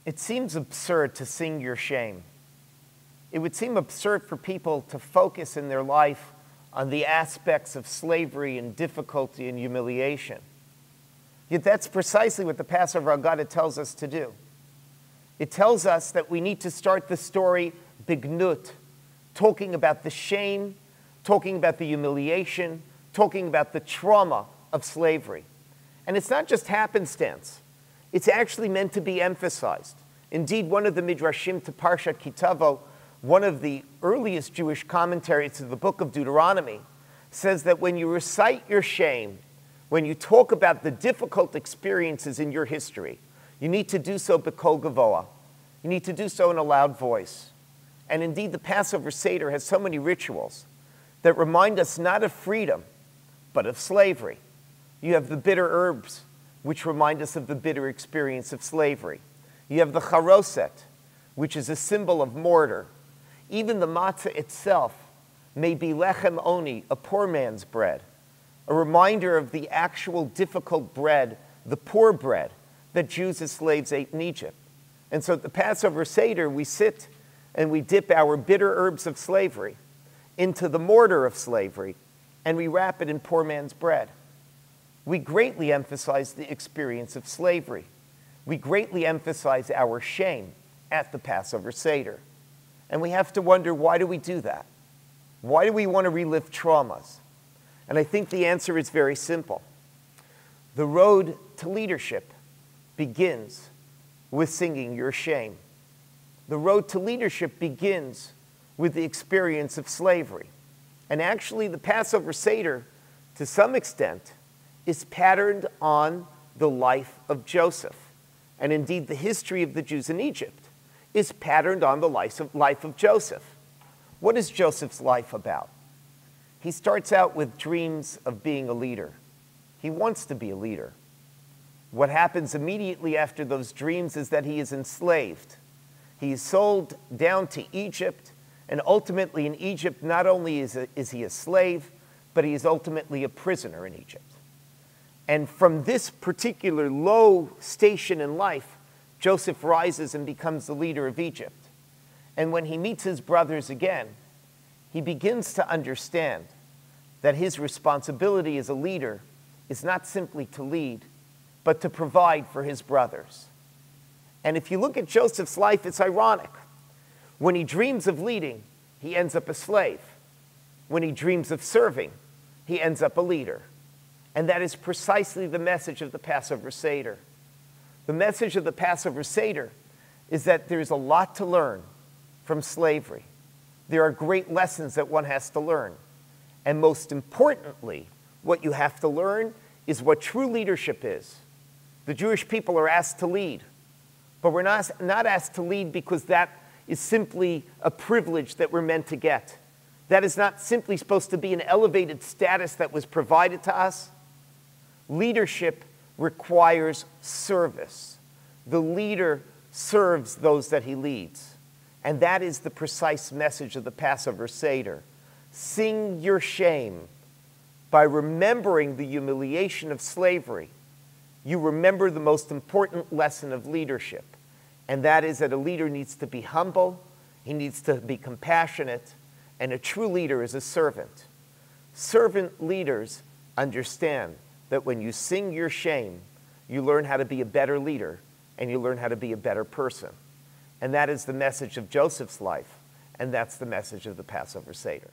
It seems absurd to sing your shame. It would seem absurd for people to focus in their life on the aspects of slavery and difficulty and humiliation. Yet that's precisely what the Passover Haggadah tells us to do. It tells us that we need to start the story bignut, talking about the shame, talking about the humiliation, talking about the trauma of slavery. And it's not just happenstance. It's actually meant to be emphasized. Indeed, one of the Midrashim to Parshat Kitavo, one of the earliest Jewish commentaries to the book of Deuteronomy, says that when you recite your shame, when you talk about the difficult experiences in your history, you need to do so b'kol gavoa. You need to do so in a loud voice. And indeed, the Passover Seder has so many rituals that remind us not of freedom, but of slavery. You have the bitter herbs, which remind us of the bitter experience of slavery. You have the charoset, which is a symbol of mortar. Even the matzah itself may be lechem oni, a poor man's bread, a reminder of the actual difficult bread, the poor bread, that Jews as slaves ate in Egypt. And so at the Passover Seder, we sit and we dip our bitter herbs of slavery into the mortar of slavery, and we wrap it in poor man's bread. We greatly emphasize the experience of slavery. We greatly emphasize our shame at the Passover Seder. And we have to wonder, why do we do that? Why do we want to relive traumas? And I think the answer is very simple. The road to leadership begins with singing your shame. The road to leadership begins with the experience of slavery. And actually, the Passover Seder, to some extent, is patterned on the life of Joseph. And indeed, the history of the Jews in Egypt is patterned on the life of Joseph. What is Joseph's life about? He starts out with dreams of being a leader. He wants to be a leader. What happens immediately after those dreams is that he is enslaved. He is sold down to Egypt, and ultimately in Egypt, not only is he a slave, but he is ultimately a prisoner in Egypt. And from this particular low station in life, Joseph rises and becomes the leader of Egypt. And when he meets his brothers again, he begins to understand that his responsibility as a leader is not simply to lead, but to provide for his brothers. And if you look at Joseph's life, it's ironic. When he dreams of leading, he ends up a slave. When he dreams of serving, he ends up a leader. And that is precisely the message of the Passover Seder. The message of the Passover Seder is that there's a lot to learn from slavery. There are great lessons that one has to learn. And most importantly, what you have to learn is what true leadership is. The Jewish people are asked to lead, but we're not asked to lead because that is simply a privilege that we're meant to get. That is not simply supposed to be an elevated status that was provided to us. Leadership requires service. The leader serves those that he leads. And that is the precise message of the Passover Seder. Sing your shame. By remembering the humiliation of slavery, you remember the most important lesson of leadership. And that is that a leader needs to be humble, he needs to be compassionate, and a true leader is a servant. Servant leaders understand that when you sing your shame, you learn how to be a better leader, and you learn how to be a better person. And that is the message of Joseph's life, and that's the message of the Passover Seder.